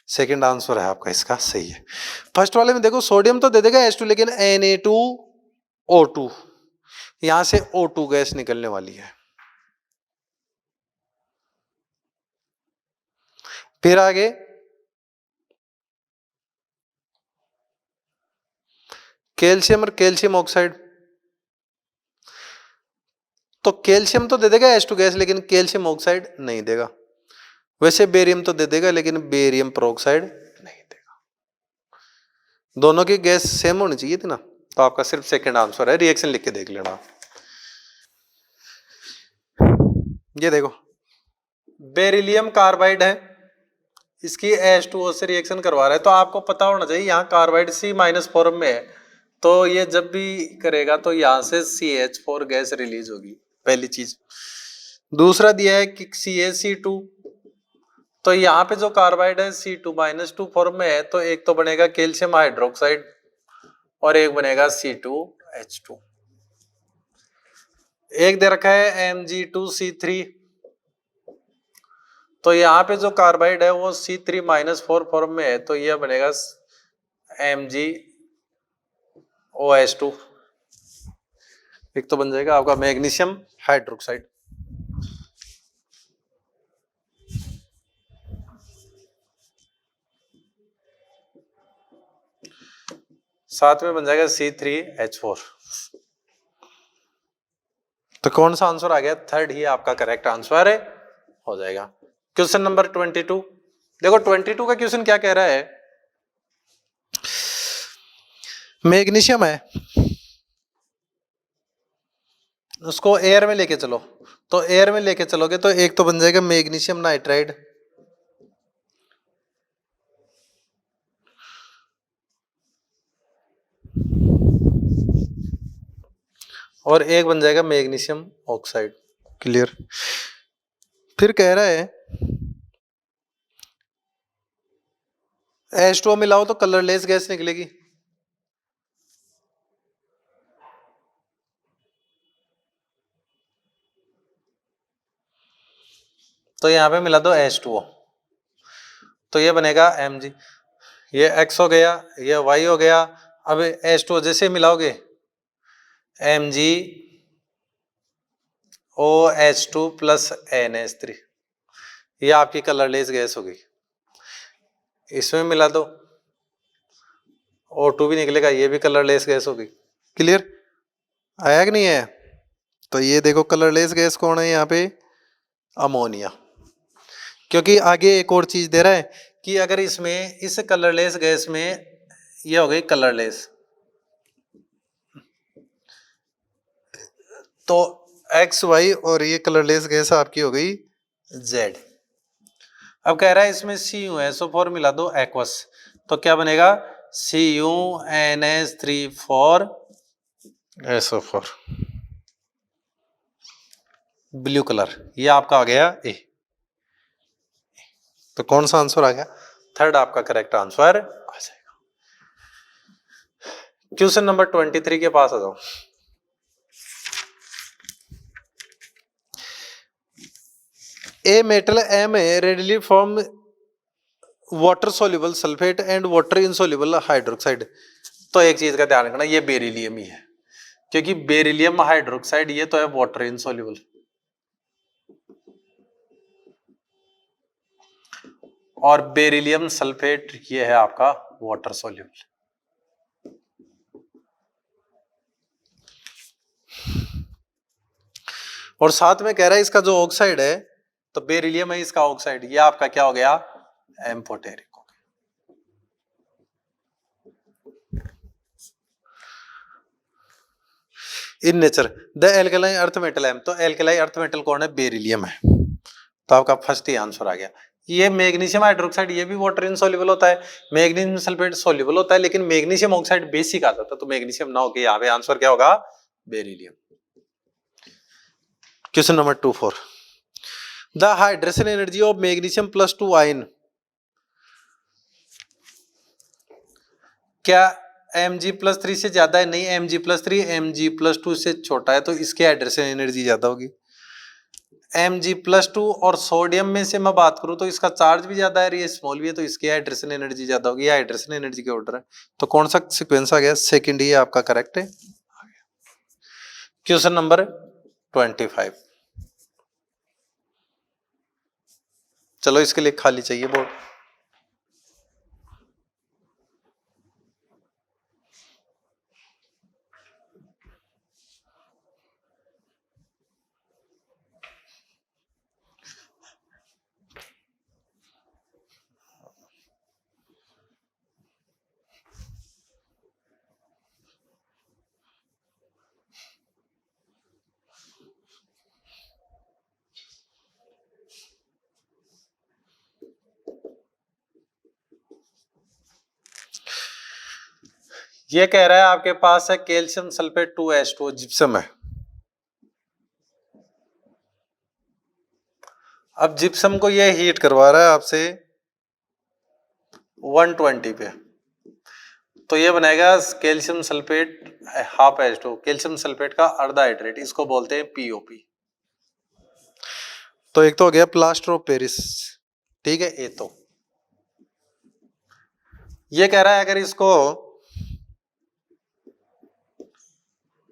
सेकंड आंसर है आपका इसका, सही है। फर्स्ट वाले में देखो सोडियम तो दे देगा H2, लेकिन Na2O2, यहां से O2 गैस निकलने वाली है। फिर आगे कैल्शियम और कैल्शियम ऑक्साइड, तो कैल्शियम तो दे देगा H2 गैस, लेकिन कैल्शियम ऑक्साइड नहीं देगा। वैसे बेरियम तो दे देगा, लेकिन बेरियम प्रोक्साइड नहीं देगा। दोनों की गैस सेम होनी चाहिए थी ना, तो आपका सिर्फ सेकंड आंसर है, रिएक्शन लिख के देख लेना। ये देखो बेरिलियम कार्बाइड है, इसकी H2O से रिएक्शन करवा रहा है, तो आपको पता होना चाहिए यहाँ कार्बाइड C- फॉर्म में है, तो ये जब भी करेगा तो यहाँ से CH4 गैस रिलीज होगी, पहली चीज। दूसरा दिया है कि CaC2, तो यहाँ पे जो कार्बाइड है C2- फॉर्म में है, तो एक तो बनेगा कैल्शियम हाइड्रोक्साइड और एक बनेगा C2H2। एक दे रखा है Mg2C3, तो यहाँ पे जो कार्बाइड है वो C3-4 फॉर्म में है, तो यह बनेगा MgOH2। एक तो बन जाएगा आपका मैग्नीशियम हाइड्रोक्साइड। साथ में बन जाएगा C3H4। तो कौन सा आंसर आ गया, थर्ड ही आपका करेक्ट आंसर है, हो जाएगा। क्वेश्चन नंबर 22, देखो 22 का क्वेश्चन क्या कह रहा है, मैग्नीशियम है, उसको एयर में लेके चलो, तो एयर में लेके चलोगे तो एक तो बन जाएगा मैग्नीशियम नाइट्राइड, और एक बन जाएगा मैग्नीशियम ऑक्साइड। क्लियर। फिर कह रहा है H2O मिलाओ तो कलरलेस गैस निकलेगी। तो यहां पे मिला दो H2O, तो ये बनेगा Mg, ये X हो गया, ये Y हो गया। अब H2O जैसे मिलाओगे MgOH2 प्लस NH3, ये आपकी कलरलेस गैस होगी। इसमें मिला दो O2 भी निकलेगा, ये भी कलरलेस गैस होगी। क्लियर आया कि नहीं है? तो ये देखो कलरलेस गैस कौन है यहाँ पे, अमोनिया। क्योंकि आगे एक और चीज दे रहा है कि अगर इसमें इस कलरलेस गैस में ये हो गई कलरलेस, तो एक्स वाई और ये कलरलेस गैस आपकी हो गई जेड। अब कह रहा है इसमें CuSO4 मिला दो एक्वस, तो क्या बनेगा CuNH3 4SO4 ब्लू कलर, ये आपका आ गया ए। तो कौन सा आंसर आ गया? थर्ड आपका करेक्ट आंसर आ जाएगा। क्वेश्चन नंबर 23 के पास आ जाओ। A metal M readily form water soluble sulfate and water insoluble hydroxide। तो एक चीज का ध्यान रखना, ये बेरिलियम ही है, क्योंकि बेरिलियम हाइड्रोक्साइड ये तो है वाटर इनसोल्यूबल, और बेरिलियम सल्फेट ये है आपका वाटर सोल्यूबल। और साथ में कह रहा है इसका जो ऑक्साइड है, तो बेरिलियम है इसका ऑक्साइड, ये आपका क्या हो गया, एम्फोटेरिक हो गया। In nature the alkaline earth metal M, तो एल्कलाइन अर्थ मेटल कौन है, बेरिलियम है। तो आपका फर्स्ट ही आंसर आ गया। ये मैग्नीशियम हाइड्रोक्साइड ये भी वाटर इनसोल्यूबल होता है, मैग्नीशियम सल्फेट सोल्यूबल होता है, लेकिन मैग्नीशियम ऑक्साइड बेसिक आ जाता है, तो मैग्नीशियम ना होके यहाँ पे आंसर क्या होगा, beryllium. Question number 24, the hydration energy of magnesium +2 ion, क्या Mg+3 से ज्यादा है? नहीं, Mg+3 Mg+2 से छोटा है, तो इसकी हाइड्रेशन एनर्जी ज्यादा होगी। Mg+2 और सोडियम में से मैं बात करूं तो इसका चार्ज भी ज्यादा है, ये स्मॉल भी है, तो इसकी हाइड्रेशन एनर्जी ज्यादा होगी। हाइड्रेशन एनर्जी के ऑर्डर है, तो कौन सा सीक्वेंस आ गया, सेकंड ही आपका करेक्ट है। क्वेश्चन नंबर 25, चलो इसके लिए खाली चाहिए बोर्ड। ये कह रहा है आपके पास है कैल्शियम सल्फेट 2H2 जिप्सम है। अब जिप्सम को ये हीट करवा रहा है आपसे 120 पे, तो ये बनाएगा कैल्शियम सल्फेट ½ कैल्शियम सल्फेट का अर्धा हाइड्रेट, इसको बोलते हैं POP। तो एक तो हो गया प्लास्टर ऑफ पेरिस, ठीक है। ये तो ये कह रहा है अगर इसको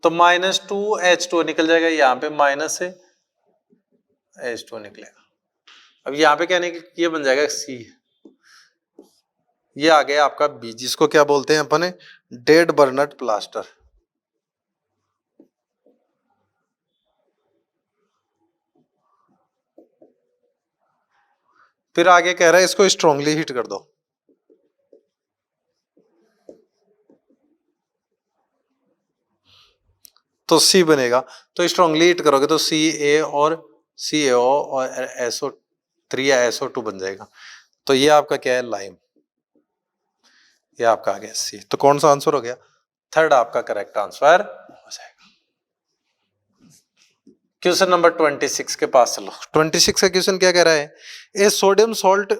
तो -2H2 निकल जाएगा, यहाँ पे माइनस से H2 निकलेगा। अब यहाँ पे क्या नहीं, ये बन जाएगा C, ये आ गया आपका B, जिसको क्या बोलते हैं अपन डेड बर्नट प्लास्टर। फिर आगे कह रहा है इसको स्ट्रांगली हीट कर दो, तो C बनेगा। तो स्ट्रांगली हीट करोगे तो Ca और CaO और SO3 या SO2 बन जाएगा। तो ये आपका क्या है, लाइम। ये आपका आ गया C। तो कौन सा आंसर हो गया, थर्ड आपका करेक्ट आंसर हो जाएगा। क्वेश्चन नंबर 26 के पास चलो। 26 का क्वेश्चन क्या कह रहा है? ए sodium salt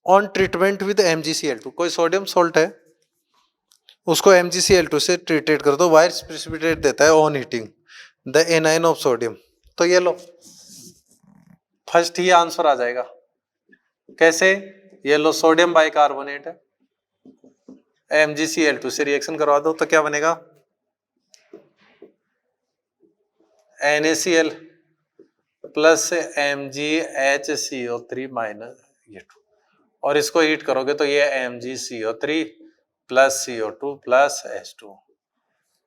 on treatment with MgCl2, कोई सोडियम सॉल्ट है उसको MgCl2 से ट्रीटेड कर दो, वायर्स प्रेसिपिटेट देता है on heating the anion of sodium. तो ये लो फर्स्ट ही आंसर आ जाएगा। कैसे? ये लो सोडियम बाइकार्बोनेट है, MgCl2 से रिएक्शन करवा दो तो क्या बनेगा? NaCl प्लस MgHCO3 माइनस ये 2, और इसको हीट करोगे तो ये MgCO3 plus CO2 plus H2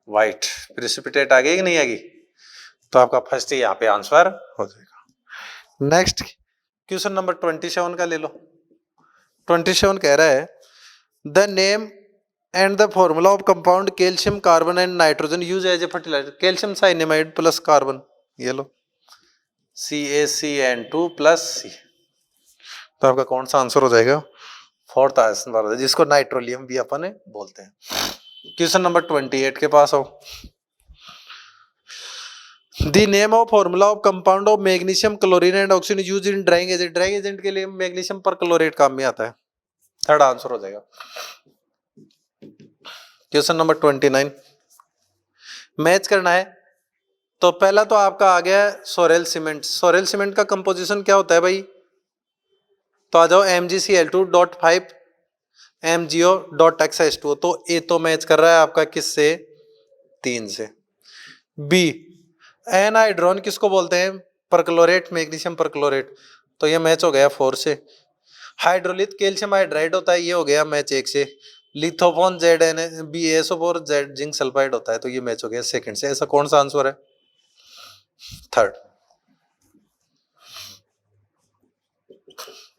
white precipitate आ गई कि नहीं आएगी? तो आपका फर्स्ट ही यहाँ पे आंसर हो जाएगा। नेक्स्ट क्वेश्चन नंबर 27 का ले लो। 27 कह रहा है the name and the formula of compound calcium carbon and nitrogen use as a fertiliser. Calcium cyanamide plus carbon, ये लो CaCN2 प्लस C। तो आपका कौन सा आंसर हो जाएगा? फोर्थ आंसर, जिसको नाइट्रोलियम भी अपन बोलते हैं। क्वेश्चन नंबर 28 के पास आओ। The name of formula of compound of magnesium chlorine and oxygen use in drying agent. Drying agent के लिए मैग्नीशियम परक्लोरेट काम में आता है। थर्ड आंसर हो जाएगा। क्वेश्चन नंबर 29 मैच करना है। तो पहला तो आपका आ गया सोरेल सीमेंट। सोरेल सीमेंट का कंपोजिशन क्या होता है भाई? तो आ जाओ MgCl2.5 MgO.XH2। तो ए तो मैच कर रहा है आपका किससे? 3 से। बी एनहाइड्रोन किसको बोलते हैं? Perchlorate, magnesium perchlorate. तो ये मैच हो गया 4 से। हाइड्रोलिथ कैल्शियम हाइड्राइड होता है, ये हो गया मैच 1 से। Lithopone ZnBaSO4 Z zinc sulphide होता है, तो ये मैच हो गया 2 से। ऐसा कौन सा आंसर है? थर्ड।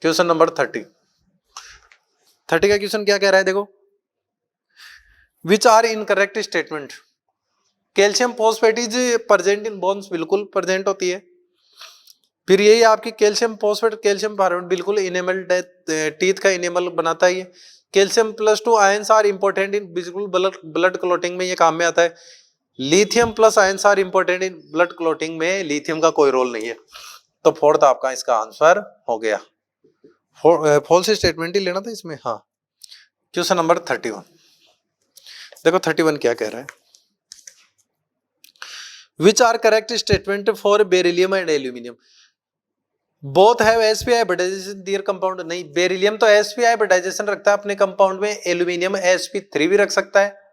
क्वेश्चन नंबर 30 का क्वेश्चन क्या कह रहा है? देखो which are incorrect statement. Calcium phosphate is present in bones, बिल्कुल प्रेजेंट होती है। फिर यही आपकी कैल्शियम फॉस्फेट कैल्शियम कार्बोनेट बिल्कुल इनेमल टीथ का इनेमल बनाता है। Calcium +2 ions are important in बिल्कुल ब्लड क्लॉटिंग में ये काम में आता है। Lithium plus ions are important in blood clotting में लिथियम का कोई रोल नहीं है। तो फोर्थ आपका इसका आंसर हो गया। फॉल्स स्टेटमेंट ही लेना था इसमें। हाँ, क्वेश्चन नंबर 31 देखो 31 क्या कह रहा है? Which are correct statement for beryllium and aluminium. Both have sp hybridisation their compound. नहीं, बेरिलियम तो sp हाइब्रिडाइजेशन रखता है अपने कंपाउंड में, एल्यूमिनियम sp3 भी रख सकता है।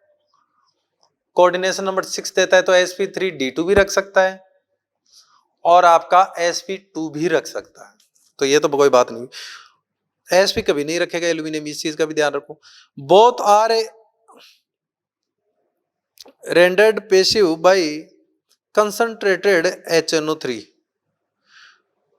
कोऑर्डिनेशन नंबर 6 देता है तो sp3d2 भी रख सकता है, और आपका sp2 भी रख सकता है। तो ये तो कोई बात नहीं, sp कभी नहीं रखेगा एल्यूमिनियम, इस चीज का भी ध्यान रखो। Both are rendered passive by concentrated HNO3।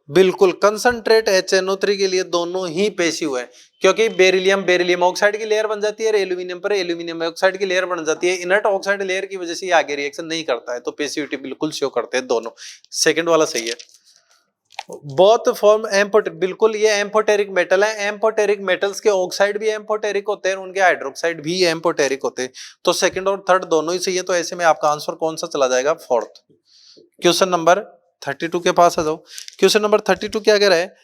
बिल्कुल कंसंट्रेट HNO3 के लिए दोनों ही पैसिव है, क्योंकि बेरिलियम ऑक्साइड की लेयर बन जाती है और एल्यूमिनियम पर एल्यूमिनियम ऑक्साइड की लेयर बन जाती है। इनर्ट ऑक्साइड लेयर की वजह से आगे रिएक्शन नहीं करता है, तो पैसिविटी बिल्कुल शो करते हैं दोनों। सेकंड वाला सही है। बोथ फॉर्म बिल्कुल ये एम्फोटेरिक मेटल है। एम्फोटेरिक मेटल्स के ऑक्साइड भी एम्फोटेरिक होते हैं, उनके हाइड्रोक्साइड भी एम्फोटेरिक होते हैं। तो सेकंड और थर्ड दोनों ही सही है। तो ऐसे में आपका आंसर कौन सा चला जाएगा? फोर्थ। क्वेश्चन नंबर 32 के पास आ जाओ। क्वेश्चन नंबर 32 क्या कह रहा है?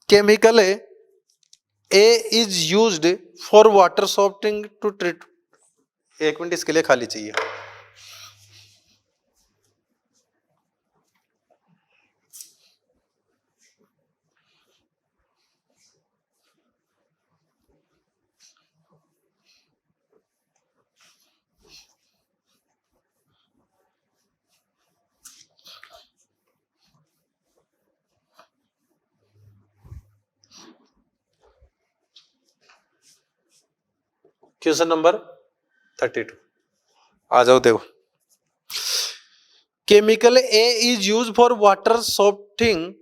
Chemical A is used for water softening to treat. 1 minute इसके लिए खाली चाहिए। क्वेश्चन नंबर 32 आ जाओ। देखो chemical A is use for water softening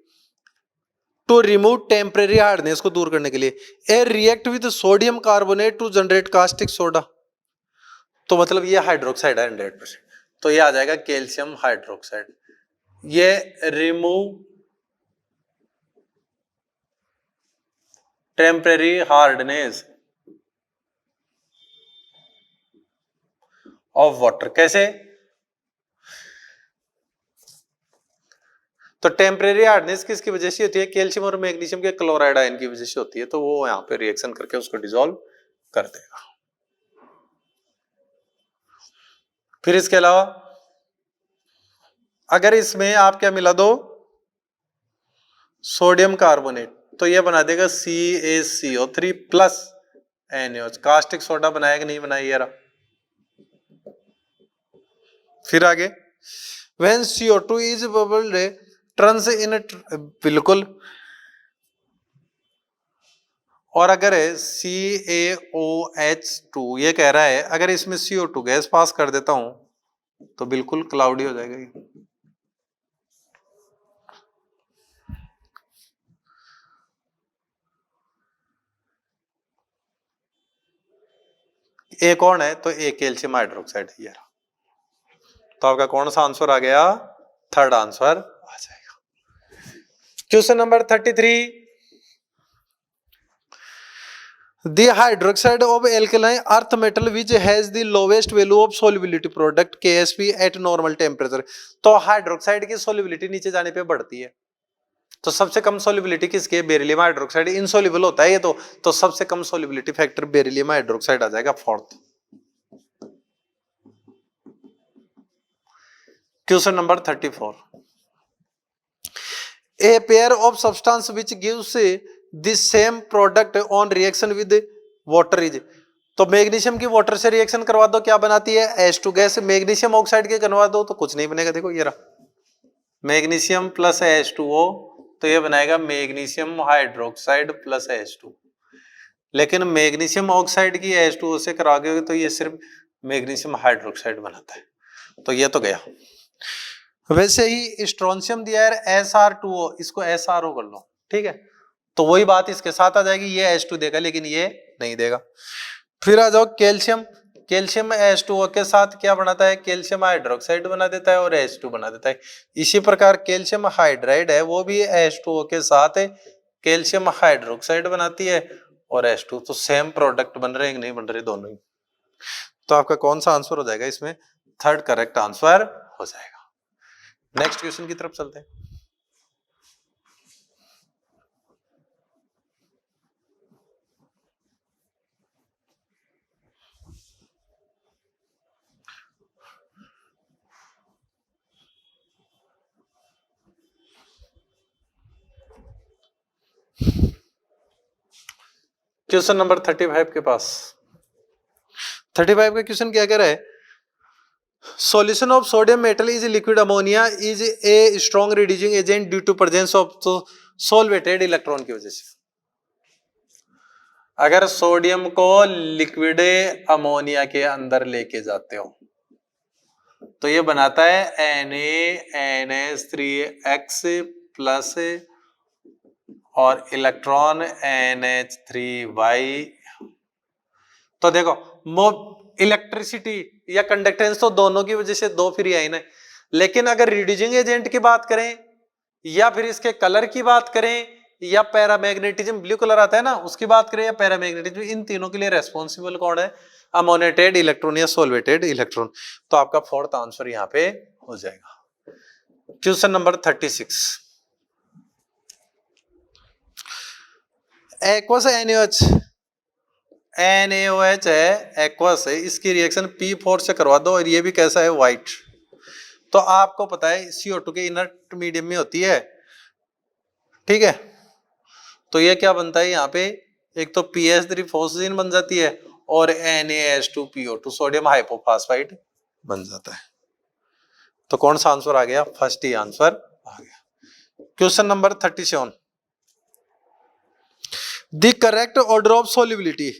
to remove temporary hardness को दूर करने के लिए। A react with sodium carbonate to generate caustic soda. तो मतलब ये हाइड्रोक्साइड है 100%, तो ये आ जाएगा कैल्शियम हाइड्रोक्साइड। ये remove temporary hardness of water. कैसे? तो टेम्परेरी हार्डनेस किसकी वजह से होती है? कैल्शियम और मैग्नीशियम के क्लोराइड आयन की वजह से होती है। तो वो यहाँ पे रिएक्शन करके उसको डिसॉल्व कर देगा। फिर इसके अलावा अगर इसमें आप क्या मिला दो, सोडियम कार्बोनेट, तो ये बना देगा CaCO3 plus NaOH। Caustic soda बनाया कि नहीं बनाया यार? फिर आगे when CO2 is bubbled turns in बिल्कुल। और अगर CaOH2 ये कह रहा है अगर इसमें CO2 गैस पास कर देता हूं तो बिल्कुल क्लाउडी हो जाएगा ये। ए कौन है? तो ए कैल्शियम हाइड्रोक्साइड है यार। तो आपका कौन सा आंसर आ गया? थर्ड आंसर आ जाएगा। Question number 33, The hydroxide of alkaline earth metal which has the lowest value of solubility product KSP at normal temperature। तो हाइड्रोक्साइड की सोल्युबिलिटी नीचे जाने पे बढ़ती है। तो सबसे कम सोल्युबिलिटी किसकी है? Beryllium hydroxide. इनसोल्युबल होता है ये तो सबसे कम सोल्युबिलिटी फैक्टर बेरिलियम हाइड्रोक्साइड आ जाएगा fourth. Question number 34, A pair of substance which gives the same product on reaction with water is। तो मैग्नीशियम की वाटर से रिएक्शन करवा दो, क्या बनाती है? H2 gas. मैग्नीशियम ऑक्साइड के करवा दो तो कुछ नहीं बनेगा। देखो ये रहा, मैग्नीशियम प्लस H2O, तो ये बनाएगा मैग्नीशियम हाइड्रोक्साइड प्लस H2। लेकिन मैग्नीशियम ऑक्साइड की H2O से कराओगे तो ये सिर्फ मैग्नीशियम हाइड्रोक्साइड बनाता है। तो ये तो गया। वैसे ही स्ट्रोंशियम दिया है Sr2O, इसको SRO कर लो, ठीक है? तो वही बात इसके साथ आ जाएगी, ये H2 देगा लेकिन ये नहीं देगा। फिर आ जाओ कैल्शियम। कैल्शियम H2O के साथ क्या बनाता है? कैल्शियम हाइड्रोक्साइड बना देता है और H2 बना देता है। इसी प्रकार कैल्शियम हाइड्राइड है, वो भी H2O के साथ कैल्शियम हाइड्रोक्साइड बनाती है और H2। तो सेम प्रोडक्ट बन रहे हैं नहीं बन रहे? दोनों ही। तो आपका कौन सा आंसर हो जाएगा इसमें? थर्ड करेक्ट आंसर हो जाएगा। नेक्स्ट क्वेश्चन की तरफ चलते हैं। क्वेश्चन नंबर 35 के पास 35 का क्वेश्चन क्या कह रहा है? Solution of sodium metal is liquid ammonia is a strong reducing agent due to presence of solvated electron की वजह से। अगर सोडियम को लिक्विड अमोनिया के अंदर लेके जाते हो तो ये बनाता है NaNH3X प्लस और इलेक्ट्रॉन NH3Y। तो देखो इलेक्ट्रिसिटी या कंडक्टेंस तो दोनों की वजह से दो फ्री आयन है, लेकिन अगर रिड्यूसिंग एजेंट की बात करें या फिर इसके कलर की बात करें या पैरामैग्नेटिज्म, ब्लू कलर आता है ना, उसकी बात करें या पैरामैग्नेटिज्म, इन तीनों के लिए रेस्पॉन्सिबल कौन है? अमोनेटेड इलेक्ट्रॉन या सोल्वेटेड इलेक्ट्रॉन। तो आपका फोर्थ आंसर यहां पे हो जाएगा। क्वेश्चन नंबर 36, एक्वस NaOH है, एक्वस है, इसकी रिएक्शन P4 से करवा दो और ये भी कैसा है? व्हाइट। तो आपको पता है CO2 के इनर्ट मीडियम में होती है, ठीक है? तो ये क्या बनता है यहाँ पे? एक तो PH3 फोस्फीन बन जाती है और NaH2PO2 सोडियम हाइपोफॉस्फाइड बन जाता है। तो कौन सा आंसर आ गया? फर्स्ट ही आंसर आ गया। Question number 37, the correct order of solubility.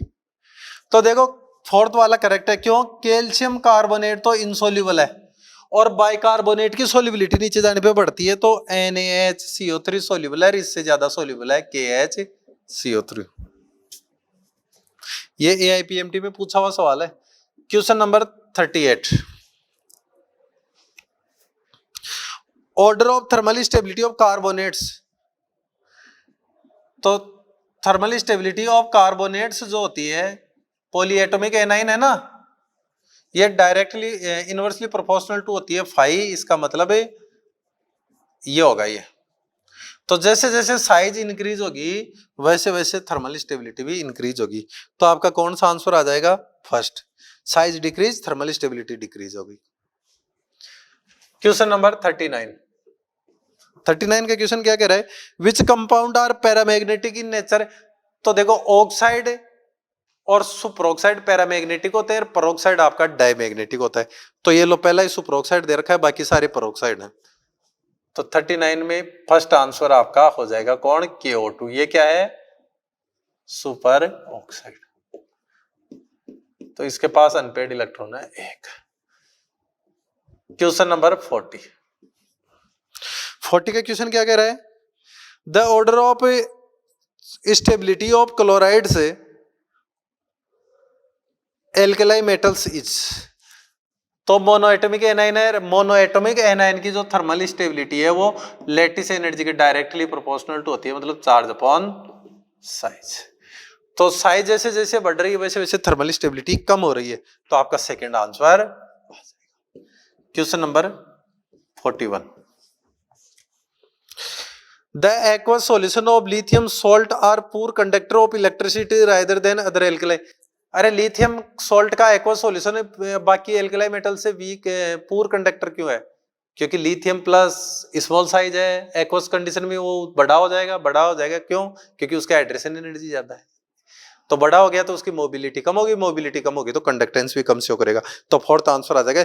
तो देखो फोर्थ वाला करेक्ट है, क्यों? कैल्शियम कार्बोनेट तो इनसोल्यूबल है और बाइकार्बोनेट की सोल्युबिलिटी नीचे जाने पे बढ़ती है, तो NaHCO3 सोल्यूबल है, इससे ज्यादा सोल्यूबल है KHCO3। ये AIPMT में पूछा हुआ सवाल है। Question number 38, order of thermal stability of carbonates. तो थर्मल स्टेबिलिटी ऑफ कार्बोनेट्स जो होती है, पॉलीएटॉमिक एनाइन है ना, ये डायरेक्टली इनवर्सली प्रोपोर्शनल टू होती है 5। इसका मतलब है ये होगा, ये तो जैसे जैसे साइज इंक्रीज होगी वैसे वैसे थर्मल स्टेबिलिटी भी इंक्रीज होगी। तो आपका कौन सा आंसर आ जाएगा? First. Size decrease, thermal stability decrease होगी। क्वेश्चन नंबर 39 का क्वेश्चन क्या कह रहा है? Which compound are paramagnetic in nature. तो देखो ऑक्साइड और सुपरऑक्साइड पैरामैग्नेटिक होते हैं, पेरोक्साइड आपका डायमैग्नेटिक होता है। तो ये लो पहला ही सुपरऑक्साइड दे रखा है, बाकी सारे पेरोक्साइड हैं। तो 39 में फर्स्ट आंसर आपका हो जाएगा कौन? KO2। ये क्या है? Super oxide. तो इसके पास अनपेड इलेक्ट्रॉन है 1। क्वेश्चन नंबर 40 का क्वेश्चन क्या कह रहा है? The order of stability of chloride से एल्कलाई मेटल्स इज। तो मोनोएटॉमिक एनाइन है, मोनोएटॉमिक एनाइन की जो थर्मल स्टेबिलिटी है वो लैटिस एनर्जी के डायरेक्टली प्रोपोर्शनल टू होती है, मतलब चार्ज अपॉन साइज। तो साइज जैसे जैसे बढ़ रही है वैसे वैसे थर्मल स्टेबिलिटी कम हो रही है। तो आपका second answer. Question number 41 the aqueous solution of lithium salt are poor conductor of electricity rather than other alkali। अरे लिथियम सॉल्ट का एक्वा सॉल्यूशन है, बाकी एल्कलाई मेटल से वीक पूर कंडक्टर क्यों है? क्योंकि लिथियम प्लस स्मॉल साइज है, एक्वस कंडीशन में वो बड़ा हो जाएगा। क्यों? क्योंकि उसका हाइड्रेशन एनर्जी ज्यादा है। तो बड़ा हो गया तो उसकी मोबिलिटी कम होगी तो कंडक्टेंस भी कम शो करेगा। तो फोर्थ आंसर आ जाएगा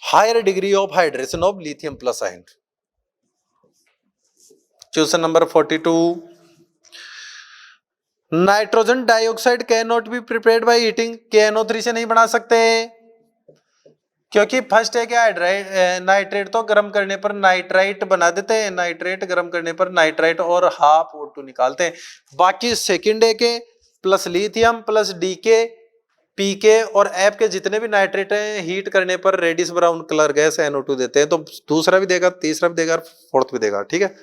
higher degree of hydration of lithium plus ion. Question number 42 nitrogen dioxide can not be prepared by heating. KNO3 से नहीं बना सकते क्योंकि फर्स्ट है क्या? नाइट्रेट तो गर्म करने पर नाइट्राइट बना देते हैं, नाइट्रेट गर्म करने पर नाइट्राइट और हाफ O2 निकालते हैं। बाकी सेकंड है के plus lithium plus DK PK और F के जितने भी नाइट्रेट हैं हीट करने पर reddish brown colour gas NO2 देते हैं। तो दूसरा भी देगा, तीसरा भी देगा, फोर्थ भी देगा। ठीक है,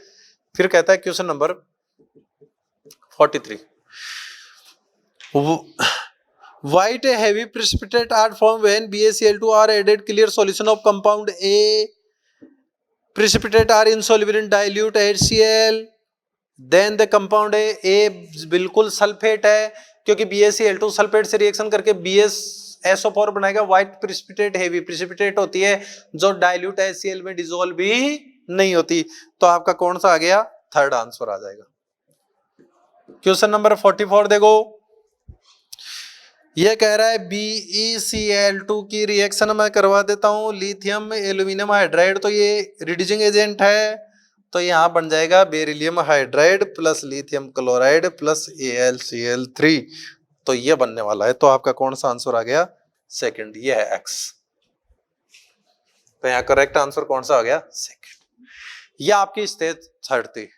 फिर कहता है question number 43 white heavy precipitate are formed when BaCl2 are added clear solution of compound A precipitate are insoluble in dilute HCl then the compound A बिल्कुल सल्फेट है क्योंकि BaCl2 सल्फेट से रिएक्शन करके BsSO4 बनाएगा। White precipitate heavy precipitate होती है जो dilute HCl में डिसॉल्व भी नहीं होती। तो आपका कौन सा आ गया? थर्ड आंसर आ जाएगा। क्वेश्चन नंबर 44 देखो, यह कह रहा है BeCl2 की रिएक्शन मैं करवा देता हूं लिथियम एल्यूमिनियम हाइड्राइड। तो ये रिड्यूसिंग एजेंट है, तो यहां बन जाएगा beryllium hydride plus lithium chloride plus AlCl3। तो ये बनने वाला है। तो आपका कौन सा आंसर आ गया? सेकंड, ये है X। तो यहां करेक्ट आंसर कौन सा आ गया? सेकंड। ये आपकी स्टेज 3 थी।